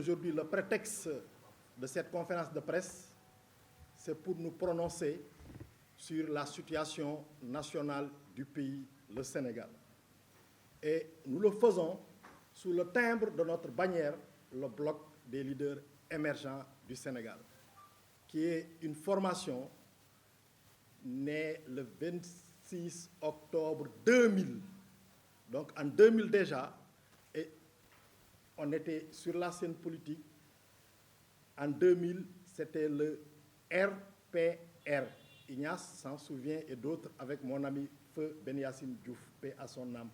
aujourd'hui le prétexte de cette conférence de presse, c'est pour nous prononcer sur la situation nationale du pays, le Sénégal. Et nous le faisons sous le timbre de notre bannière, le Bloc des leaders émergents du Sénégal, qui est une formation née le 26 octobre 2000. Donc en 2000 déjà, et on était sur la scène politique. En 2000, c'était le RPR. Ignace s'en souvient et d'autres avec mon ami Feu Ben Yassine Diouf, paix à son âme.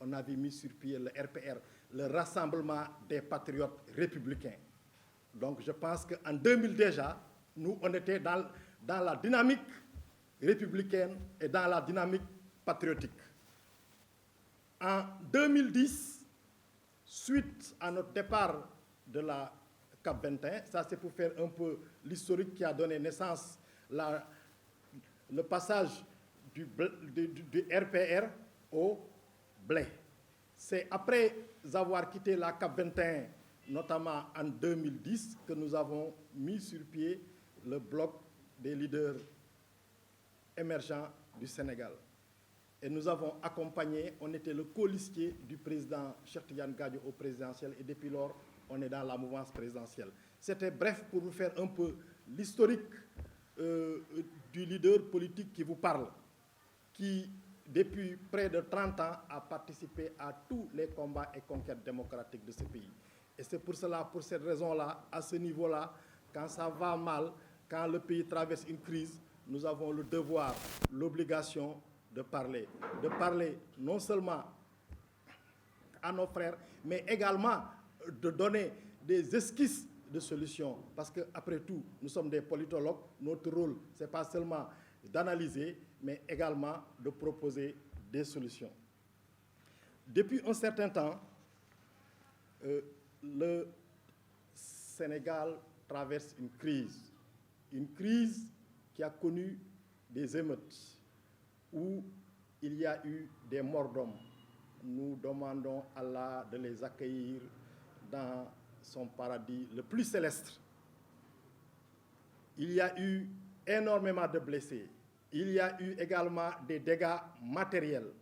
On avait mis sur pied le RPR, le Rassemblement des Patriotes Républicains. Donc je pense qu'en 2000 déjà, nous, on était dans la dynamique républicaine et dans la dynamique patriotique. En 2010, suite à notre départ de la CAP 21, ça c'est pour faire un peu l'historique qui a donné naissance, le passage du RPR au blé. C'est après avoir quitté la CAP 21, notamment en 2010, que nous avons mis sur pied le bloc des leaders émergents du Sénégal. Et nous avons accompagné, on était le colistier du président Cheikh Tidiane Gadio au présidentiel, et depuis lors, on est dans la mouvance présidentielle. C'était bref pour vous faire un peu l'historique du leader politique qui vous parle, qui, depuis près de 30 ans, a participé à tous les combats et conquêtes démocratiques de ce pays. Et c'est pour cela, pour cette raison-là, à ce niveau-là, quand ça va mal, quand le pays traverse une crise, nous avons le devoir, l'obligation de parler non seulement à nos frères, mais également de donner des esquisses de solutions. Parce qu'après tout, nous sommes des politologues, notre rôle, ce n'est pas seulement d'analyser, mais également de proposer des solutions. Depuis un certain temps, le Sénégal traverse une crise qui a connu des émeutes, où il y a eu des morts d'hommes. Nous demandons à Allah de les accueillir dans son paradis le plus céleste. Il y a eu énormément de blessés. Il y a eu également des dégâts matériels.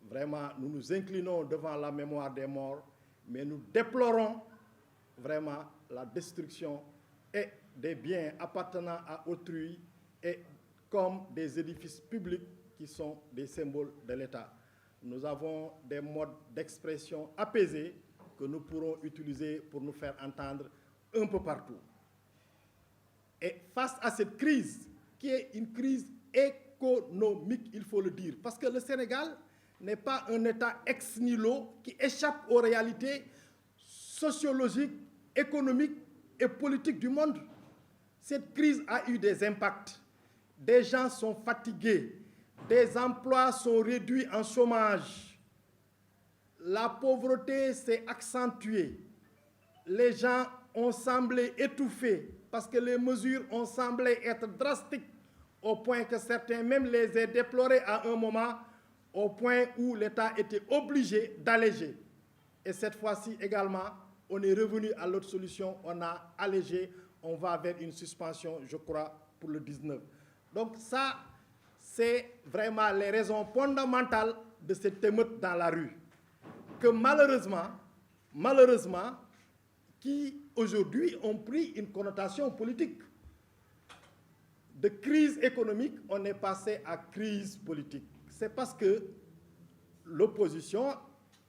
Vraiment, nous nous inclinons devant la mémoire des morts, mais nous déplorons vraiment la destruction et des biens appartenant à autrui et comme des édifices publics qui sont des symboles de l'État. Nous avons des modes d'expression apaisés que nous pourrons utiliser pour nous faire entendre un peu partout. Et face à cette crise, qui est une crise économique, il faut le dire, parce que le Sénégal n'est pas un État ex nihilo qui échappe aux réalités sociologiques, économiques et politiques du monde. Cette crise a eu des impacts. Des gens sont fatigués, des emplois sont réduits en chômage, la pauvreté s'est accentuée, les gens ont semblé étouffés parce que les mesures ont semblé être drastiques au point que certains même les aient déplorées à un moment, au point où l'État était obligé d'alléger. Et cette fois-ci également, on est revenu à l'autre solution, on a allégé, on va vers une suspension, je crois, pour le 19. Donc ça, c'est vraiment les raisons fondamentales de cette émeute dans la rue, que malheureusement, qui aujourd'hui ont pris une connotation politique. De crise économique, on est passé à crise politique. C'est parce que l'opposition,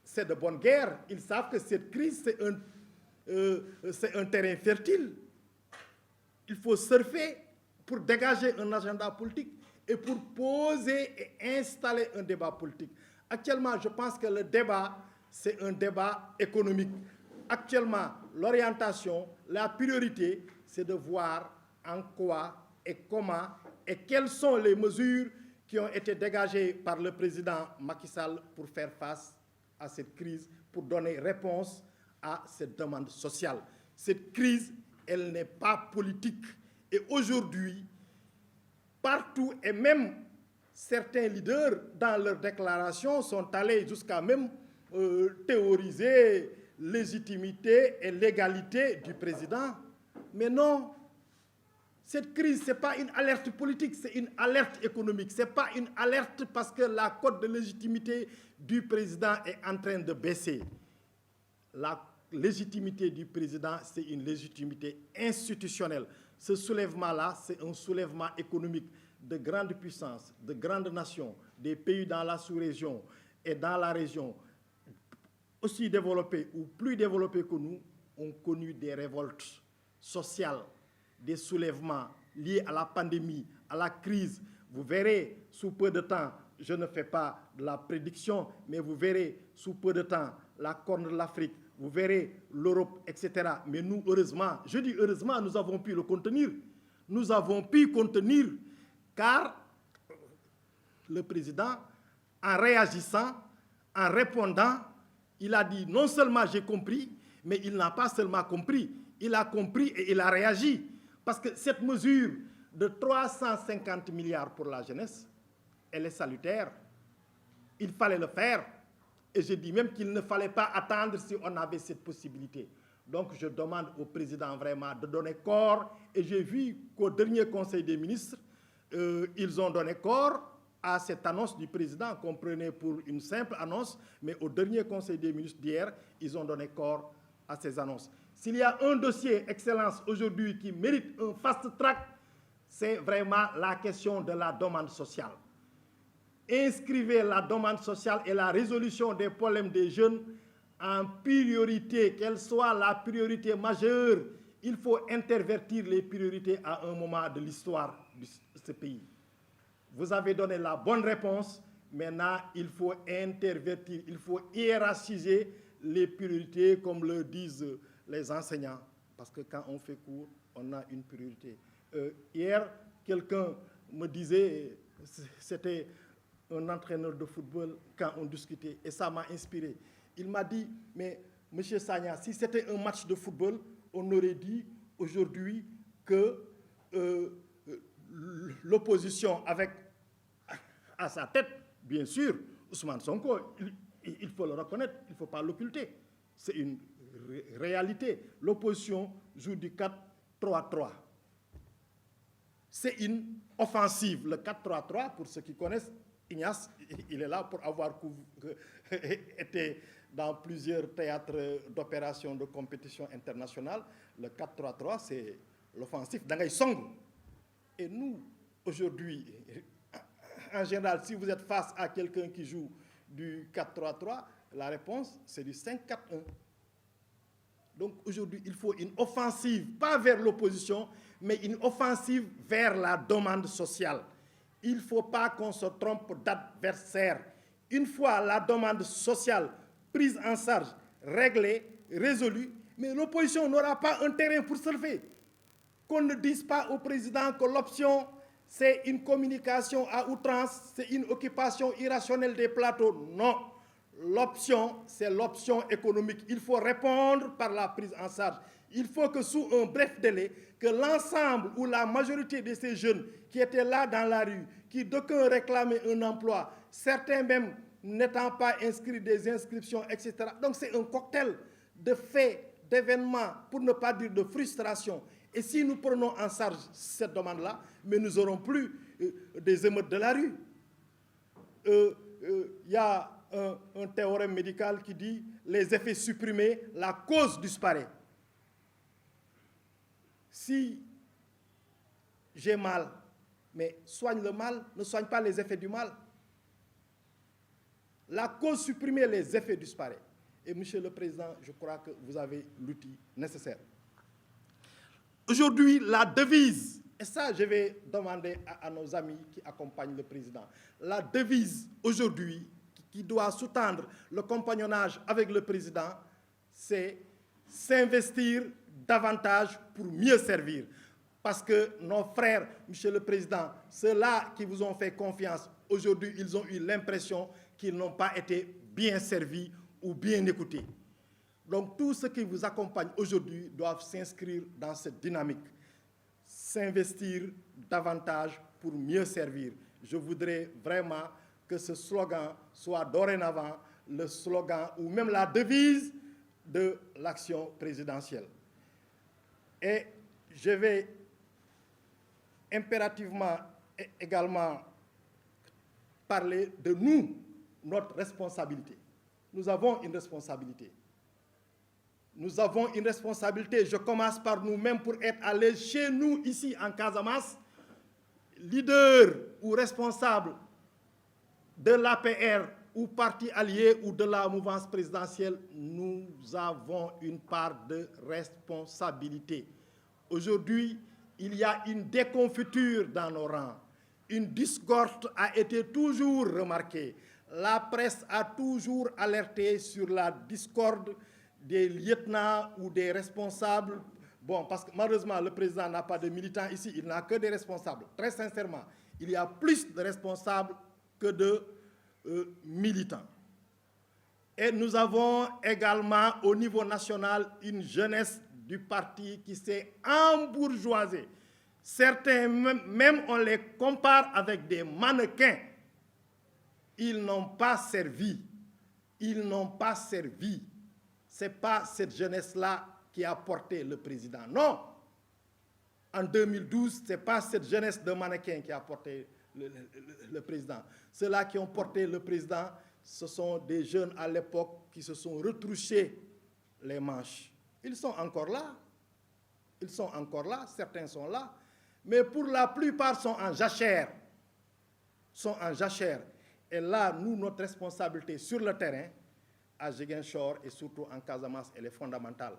c'est de bonne guerre. Ils savent que cette crise, c'est un terrain fertile. Il faut surfer pour dégager un agenda politique et pour poser et installer un débat politique. Actuellement, je pense que le débat, c'est un débat économique. Actuellement, l'orientation, la priorité, c'est de voir en quoi et comment et quelles sont les mesures qui ont été dégagées par le président Macky Sall pour faire face à cette crise, pour donner réponse à cette demande sociale. Cette crise, elle n'est pas politique. Et aujourd'hui, partout, et même certains leaders, dans leurs déclarations, sont allés jusqu'à même théoriser légitimité et légalité du président. Mais non, cette crise, ce n'est pas une alerte politique, c'est une alerte économique. Ce n'est pas une alerte parce que la cote de légitimité du président est en train de baisser. La légitimité du président, c'est une légitimité institutionnelle. Ce soulèvement-là, c'est un soulèvement économique de grandes puissances, de grandes nations, des pays dans la sous-région et dans la région, aussi développés ou plus développés que nous, ont connu des révoltes sociales, des soulèvements liés à la pandémie, à la crise. Vous verrez sous peu de temps, je ne fais pas de la prédiction, mais vous verrez sous peu de temps la Corne de l'Afrique, vous verrez l'Europe, etc. Mais nous, heureusement, je dis heureusement, nous avons pu le contenir. Nous avons pu contenir, car le président, en réagissant, en répondant, il a dit non seulement j'ai compris, mais il n'a pas seulement compris, il a compris et il a réagi. Parce que cette mesure de 350 milliards pour la jeunesse, elle est salutaire. Il fallait le faire. Et je dis même qu'il ne fallait pas attendre si on avait cette possibilité. Donc je demande au président vraiment de donner corps. Et j'ai vu qu'au dernier Conseil des ministres, ils ont donné corps à cette annonce du président qu'on prenait pour une simple annonce. Mais au dernier Conseil des ministres d'hier, ils ont donné corps à ces annonces. S'il y a un dossier, Excellence, aujourd'hui qui mérite un fast-track, c'est vraiment la question de la demande sociale. Inscrivez la demande sociale et la résolution des problèmes des jeunes en priorité, qu'elle soit la priorité majeure. Il faut intervertir les priorités à un moment de l'histoire de ce pays. Vous avez donné la bonne réponse. Maintenant, il faut intervertir, il faut hiérarchiser les priorités, comme le disent les enseignants. Parce que quand on fait cours, on a une priorité. Hier, quelqu'un me disait, c'était un entraîneur de football, quand on discutait, et ça m'a inspiré. Il m'a dit, mais M. Sagna, si c'était un match de football, on aurait dit aujourd'hui que l'opposition avec à sa tête, bien sûr, Ousmane Sonko, il faut le reconnaître, il ne faut pas l'occulter. C'est une réalité. L'opposition joue du 4-3-3. C'est une offensive. Le 4-3-3, pour ceux qui connaissent, Ignace, il est là pour avoir été dans plusieurs théâtres d'opérations de compétition internationale. Le 4-3-3, c'est l'offensif d'Angay Song. Et nous, aujourd'hui, en général, si vous êtes face à quelqu'un qui joue du 4-3-3, la réponse, c'est du 5-4-1. Donc aujourd'hui, il faut une offensive, pas vers l'opposition, mais une offensive vers la demande sociale. Il ne faut pas qu'on se trompe d'adversaire. Une fois la demande sociale prise en charge, réglée, résolue, mais l'opposition n'aura pas un terrain pour se lever. Qu'on ne dise pas au président que l'option, c'est une communication à outrance, c'est une occupation irrationnelle des plateaux. Non. L'option, c'est l'option économique. Il faut répondre par la prise en charge. Il faut que sous un bref délai, que l'ensemble ou la majorité de ces jeunes qui étaient là dans la rue, qui d'aucuns réclamaient un emploi, certains même n'étant pas inscrits des inscriptions, etc. Donc c'est un cocktail de faits, d'événements, pour ne pas dire de frustration. Et si nous prenons en charge cette demande-là, mais nous n'aurons plus des émeutes de la rue. Y a un théorème médical qui dit les effets supprimés, la cause disparaît. Si j'ai mal, mais soigne le mal, ne soigne pas les effets du mal. La cause supprimée, les effets disparaissent. Et Monsieur le Président, je crois que vous avez l'outil nécessaire. Aujourd'hui, la devise, et ça je vais demander à nos amis qui accompagnent le Président, la devise aujourd'hui qui doit sous-tendre le compagnonnage avec le Président, c'est s'investir davantage pour mieux servir. Parce que nos frères, Monsieur le Président, ceux-là qui vous ont fait confiance, aujourd'hui, ils ont eu l'impression qu'ils n'ont pas été bien servis ou bien écoutés. Donc, tous ceux qui vous accompagnent aujourd'hui doivent s'inscrire dans cette dynamique, s'investir davantage pour mieux servir. Je voudrais vraiment que ce slogan soit dorénavant le slogan ou même la devise de l'action présidentielle. Et je vais impérativement également parler de nous, notre responsabilité. Nous avons une responsabilité. Nous avons une responsabilité. Je commence par nous-mêmes pour être à l'aise chez nous, ici en Casamance, leader ou responsable de l'APR ou parti allié ou de la mouvance présidentielle, nous avons une part de responsabilité. Aujourd'hui, il y a une déconfiture dans nos rangs. Une discorde a été toujours remarquée. La presse a toujours alerté sur la discorde des lieutenants ou des responsables. Bon, parce que malheureusement, le président n'a pas de militants ici, il n'a que des responsables. Très sincèrement, il y a plus de responsables que de militants. Et nous avons également au niveau national une jeunesse du parti qui s'est embourgeoisée. Certains, même on les compare avec des mannequins. Ils n'ont pas servi. Ils n'ont pas servi. Ce n'est pas cette jeunesse-là qui a porté le président. Non. En 2012, ce n'est pas cette jeunesse de mannequins qui a porté le président. Ceux-là qui ont porté le président, ce sont des jeunes à l'époque qui se sont retroussés les manches. Ils sont encore là. Ils sont encore là. Certains sont là. Mais pour la plupart sont en jachère. Sont en jachère. Et là, nous, notre responsabilité sur le terrain, à Ziguinchor et surtout en Casamance, elle est fondamentale.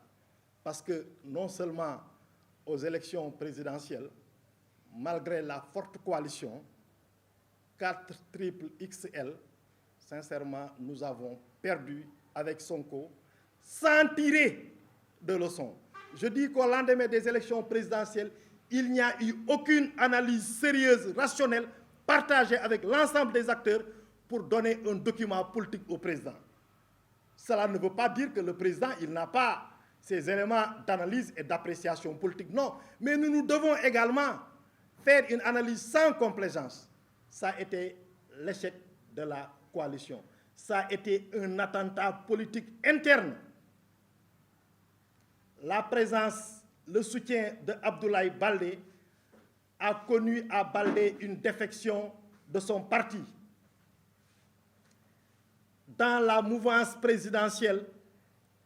Parce que non seulement aux élections présidentielles, malgré la forte coalition, 4 triple XL, sincèrement, nous avons perdu avec Sonko sans tirer de leçons. Je dis qu'au lendemain des élections présidentielles, il n'y a eu aucune analyse sérieuse, rationnelle, partagée avec l'ensemble des acteurs pour donner un document politique au président. Cela ne veut pas dire que le président, il n'a pas ces éléments d'analyse et d'appréciation politique. Non, mais nous devons également faire une analyse sans complaisance. Ça a été l'échec de la coalition. Ça a été un attentat politique interne. La présence, le soutien de Abdoulaye Baldé a connu à Baldé une défection de son parti. Dans la mouvance présidentielle,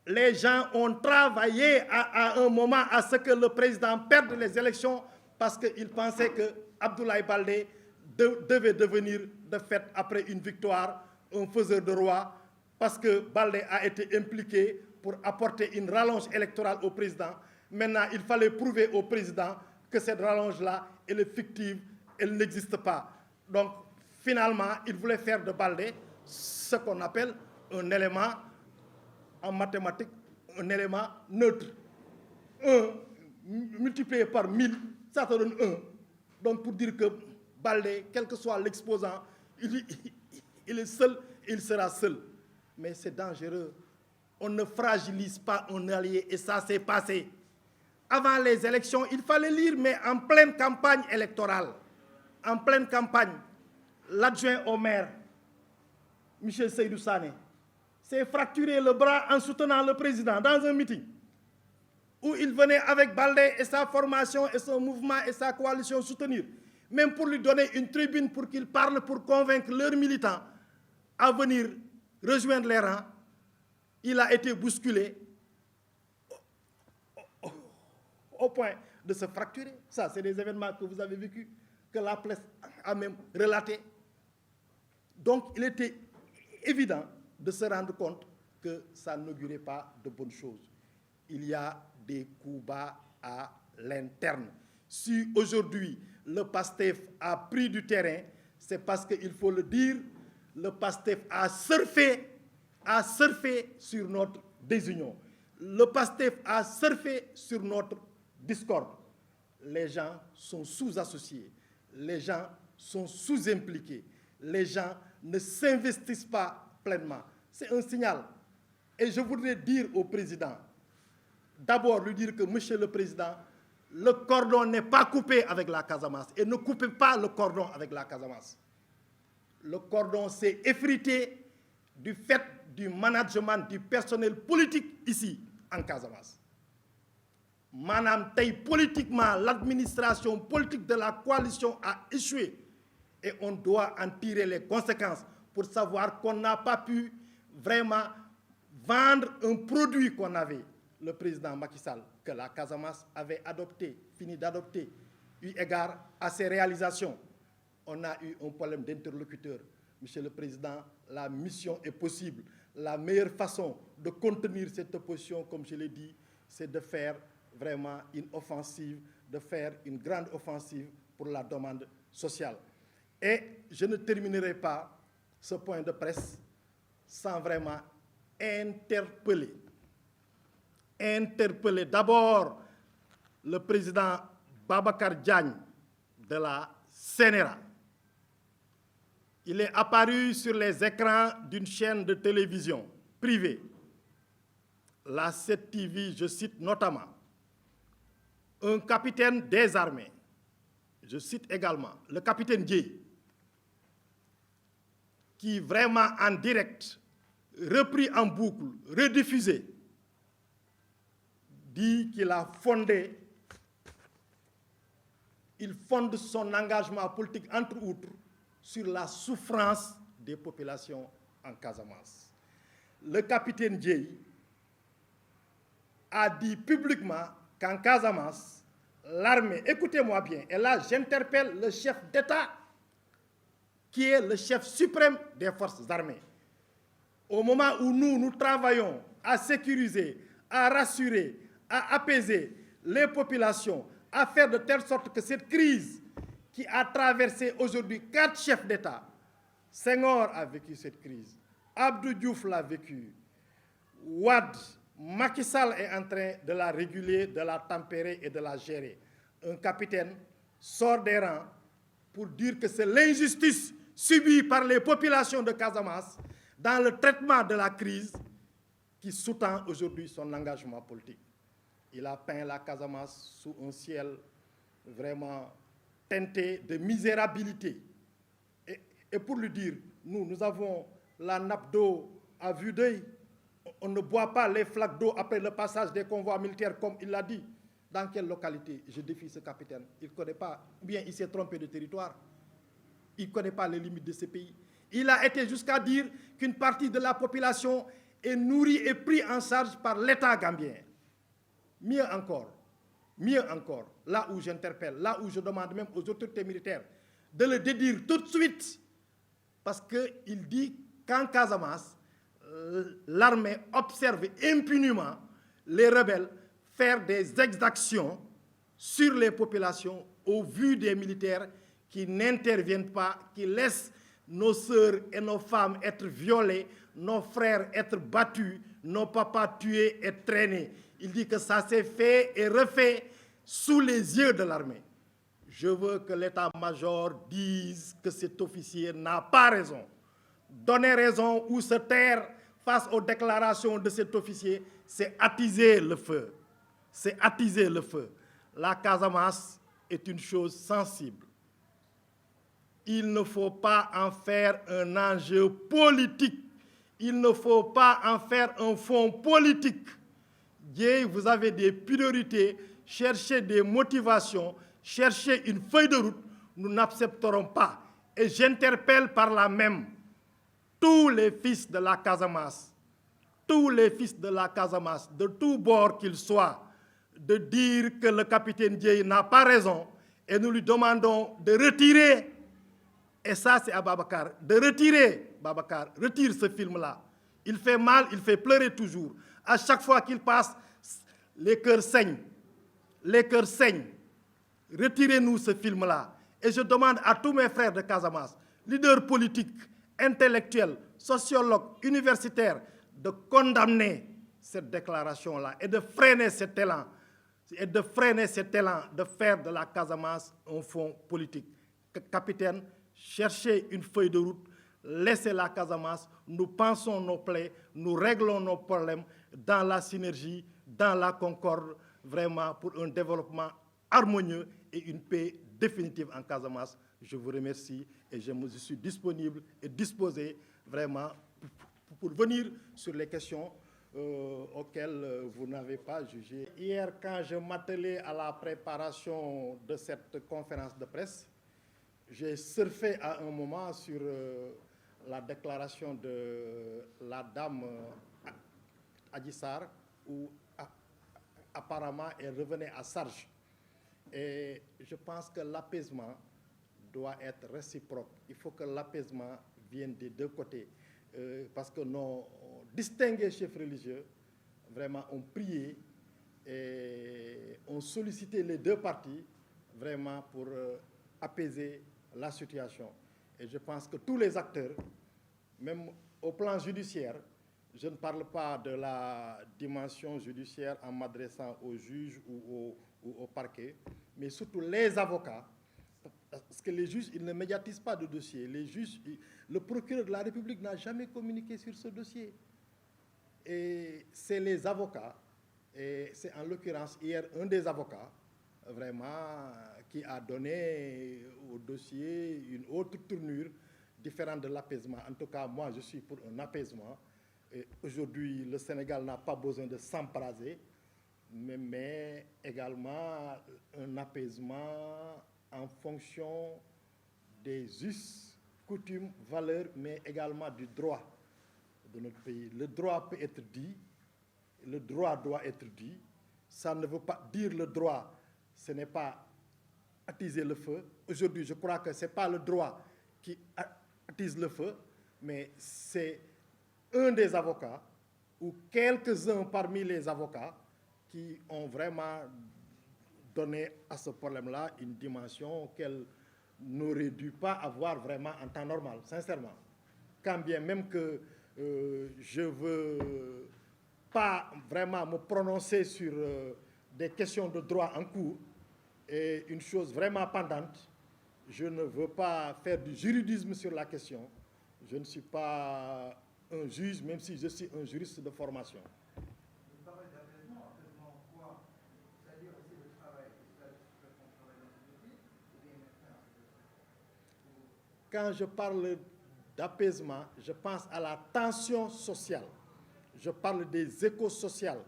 les gens ont travaillé à un moment à ce que le président perde les élections parce qu'ils pensaient que Abdoulaye Baldé devait devenir, de fait, après une victoire, un faiseur de roi, parce que Baldé a été impliqué pour apporter une rallonge électorale au président. Maintenant, il fallait prouver au président que cette rallonge-là, elle est fictive, elle n'existe pas. Donc, finalement, il voulait faire de Baldé ce qu'on appelle un élément en mathématiques, un élément neutre. 1 multiplié par 1000, ça te donne 1. Donc pour dire que Baldé, quel que soit l'exposant, il est seul et il sera seul. Mais c'est dangereux. On ne fragilise pas un allié et ça s'est passé. Avant les élections, il fallait lire, mais en pleine campagne électorale, en pleine campagne, l'adjoint au maire, Michel Seydou Sané, s'est fracturé le bras en soutenant le président dans un meeting où il venait avec Baldé et sa formation et son mouvement et sa coalition soutenir, même pour lui donner une tribune pour qu'il parle, pour convaincre leurs militants à venir rejoindre les rangs. Il a été bousculé au point de se fracturer. Ça, c'est des événements que vous avez vécus, que la presse a même relaté. Donc, il était évident de se rendre compte que ça n'augurait pas de bonnes choses. Il y a des coups bas à l'interne. Si aujourd'hui le PASTEF a pris du terrain, c'est parce qu'il faut le dire, le PASTEF a surfé sur notre désunion. Le PASTEF a surfé sur notre discorde. Les gens sont sous-associés, les gens sont sous-impliqués, les gens ne s'investissent pas pleinement. C'est un signal. Et je voudrais dire au président, d'abord lui dire que, monsieur le président, le cordon n'est pas coupé avec la Casamance. Et ne coupez pas le cordon avec la Casamance. Le cordon s'est effrité du fait du management du personnel politique ici en Casamance. Madame Tay, politiquement, l'administration politique de la coalition a échoué et on doit en tirer les conséquences pour savoir qu'on n'a pas pu vraiment vendre un produit qu'on avait, le président Macky Sall, que la Casamance avait adopté, fini d'adopter, eu égard à ses réalisations. On a eu un problème d'interlocuteur. Monsieur le Président, la mission est possible. La meilleure façon de contenir cette opposition, comme je l'ai dit, c'est de faire vraiment une offensive, de faire une grande offensive pour la demande sociale. Et je ne terminerai pas ce point de presse sans vraiment interpeller d'abord le président Babacar Diagne de la CNRA. Il est apparu sur les écrans d'une chaîne de télévision privée, la 7TV, je cite notamment, un capitaine des armées, je cite également le capitaine Dieye, qui vraiment en direct, repris en boucle, rediffusé, dit qu'il a fondé, il fonde son engagement politique, entre autres, sur la souffrance des populations en Casamance. Le capitaine Dieye a dit publiquement qu'en Casamance, l'armée, écoutez-moi bien, et là j'interpelle le chef d'État, qui est le chef suprême des forces armées. Au moment où nous travaillons à sécuriser, à rassurer, à apaiser les populations, à faire de telle sorte que cette crise qui a traversé aujourd'hui 4 chefs d'État, Senghor a vécu cette crise, Abdou Diouf l'a vécu, Wade, Macky Sall est en train de la réguler, de la tempérer et de la gérer. Un capitaine sort des rangs pour dire que c'est l'injustice subie par les populations de Casamance dans le traitement de la crise qui sous-tend aujourd'hui son engagement politique. Il a peint la Casamance sous un ciel vraiment teinté de misérabilité. Et pour lui dire, nous avons la nappe d'eau à vue d'œil. On ne boit pas les flaques d'eau après le passage des convois militaires, comme il l'a dit. Dans quelle localité? Je défie ce capitaine. Il ne connaît pas, ou bien il s'est trompé de territoire. Il ne connaît pas les limites de ce pays. Il a été jusqu'à dire qu'une partie de la population est nourrie et prise en charge par l'État gambien. Mieux encore, là où j'interpelle, là où je demande même aux autorités militaires de le dédire tout de suite, parce qu'il dit qu'en Casamance, l'armée observe impunément les rebelles faire des exactions sur les populations au vu des militaires qui n'interviennent pas, qui laissent nos sœurs et nos femmes être violées, nos frères être battus, nos papas tués et traînés. Il dit que ça s'est fait et refait sous les yeux de l'armée. Je veux que l'état-major dise que cet officier n'a pas raison. Donner raison ou se taire face aux déclarations de cet officier, c'est attiser le feu. C'est attiser le feu. La Casamance est une chose sensible. Il ne faut pas en faire un enjeu politique. Il ne faut pas en faire un fond politique. Dieu, vous avez des priorités, cherchez des motivations, cherchez une feuille de route, nous n'accepterons pas. Et j'interpelle par là même tous les fils de la Casamance, de tous bords qu'ils soient, de dire que le capitaine Dieye n'a pas raison et nous lui demandons de retirer, et ça c'est à Babacar, de retirer, Babacar, retire ce film-là. Il fait mal, il fait pleurer toujours. À chaque fois qu'il passe, les cœurs saignent. Retirez-nous ce film-là. Et je demande à tous mes frères de Casamance, leaders politiques, intellectuels, sociologues, universitaires, de condamner cette déclaration-là et de freiner cet élan, de faire de la Casamance un fond politique. Capitaine, cherchez une feuille de route, laissez la Casamance, nous pensons nos plaies, nous réglons nos problèmes dans la synergie, dans la concorde, vraiment pour un développement harmonieux et une paix définitive en Casamance. Je vous remercie et je suis disponible et disposé vraiment pour venir sur les questions auxquelles vous n'avez pas jugé. Hier, quand je m'attelais à la préparation de cette conférence de presse, j'ai surfé à un moment sur la déclaration de la dame Adji Sarr, où apparemment elle revenait à charge. Et je pense que l'apaisement doit être réciproque. Il faut que l'apaisement vienne des deux côtés. Parce que nos distingués chefs religieux vraiment ont prié et ont sollicité les deux parties vraiment pour apaiser la situation. Et je pense que tous les acteurs, même au plan judiciaire, je ne parle pas de la dimension judiciaire en m'adressant aux juges ou au parquet, mais surtout les avocats, parce que les juges, ils ne médiatisent pas de dossier. Les juges, le procureur de la République n'a jamais communiqué sur ce dossier. Et c'est les avocats, et c'est en l'occurrence hier un des avocats, vraiment, qui a donné au dossier une autre tournure différente de l'apaisement. En tout cas, moi, je suis pour un apaisement. Aujourd'hui, le Sénégal n'a pas besoin de s'embraser, mais également un apaisement en fonction des us, coutumes, valeurs, mais également du droit de notre pays. Le droit peut être dit, le droit doit être dit. Ça ne veut pas dire le droit, ce n'est pas attiser le feu. Aujourd'hui, je crois que ce n'est pas le droit qui attise le feu, mais c'est un des avocats ou quelques-uns parmi les avocats qui ont vraiment donné à ce problème-là une dimension qu'elle n'aurait dû pas avoir vraiment en temps normal, sincèrement. Quand bien même que je ne veux pas vraiment me prononcer sur des questions de droit en cours et une chose vraiment pendante, je ne veux pas faire du juridisme sur la question. Je ne suis pas un juge, même si je suis un juriste de formation. Vous parlez d'apaisement, apaisement quoi? C'est-à-dire aussi le travail, c'est-à-dire qu'on travaille dans ce métier, ou bien une expérience? Quand je parle d'apaisement, je pense à la tension sociale. Je parle des échos sociaux.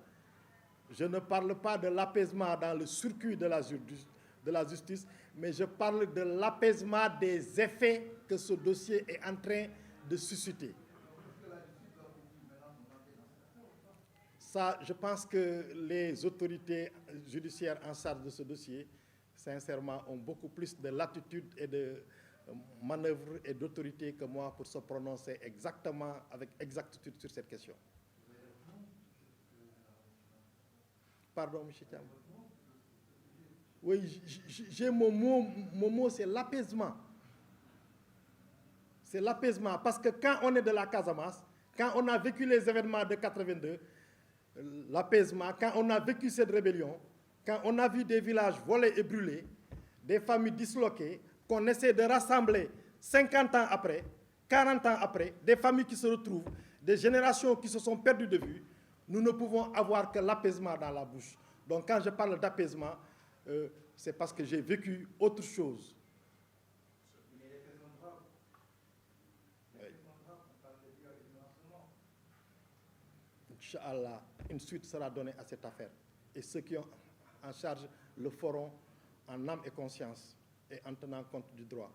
Je ne parle pas de l'apaisement dans le circuit de la justice, mais je parle de l'apaisement des effets que ce dossier est en train de susciter. Ça, je pense que les autorités judiciaires en charge de ce dossier, sincèrement, ont beaucoup plus de latitude et de manœuvre et d'autorité que moi pour se prononcer exactement, avec exactitude sur cette question. Pardon, M. Thiam. Oui, j'ai mon mot, c'est l'apaisement. C'est l'apaisement, parce que quand on est de la Casamance, quand on a vécu les événements de 82, l'apaisement, quand on a vécu cette rébellion, quand on a vu des villages volés et brûlés, des familles disloquées, qu'on essaie de rassembler 50 ans après, 40 ans après, des familles qui se retrouvent, des générations qui se sont perdues de vue, nous ne pouvons avoir que l'apaisement dans la bouche. Donc quand je parle d'apaisement, c'est parce que j'ai vécu autre chose. Inch'Allah, une suite sera donnée à cette affaire. Et ceux qui ont en charge le feront en âme et conscience et en tenant compte du droit.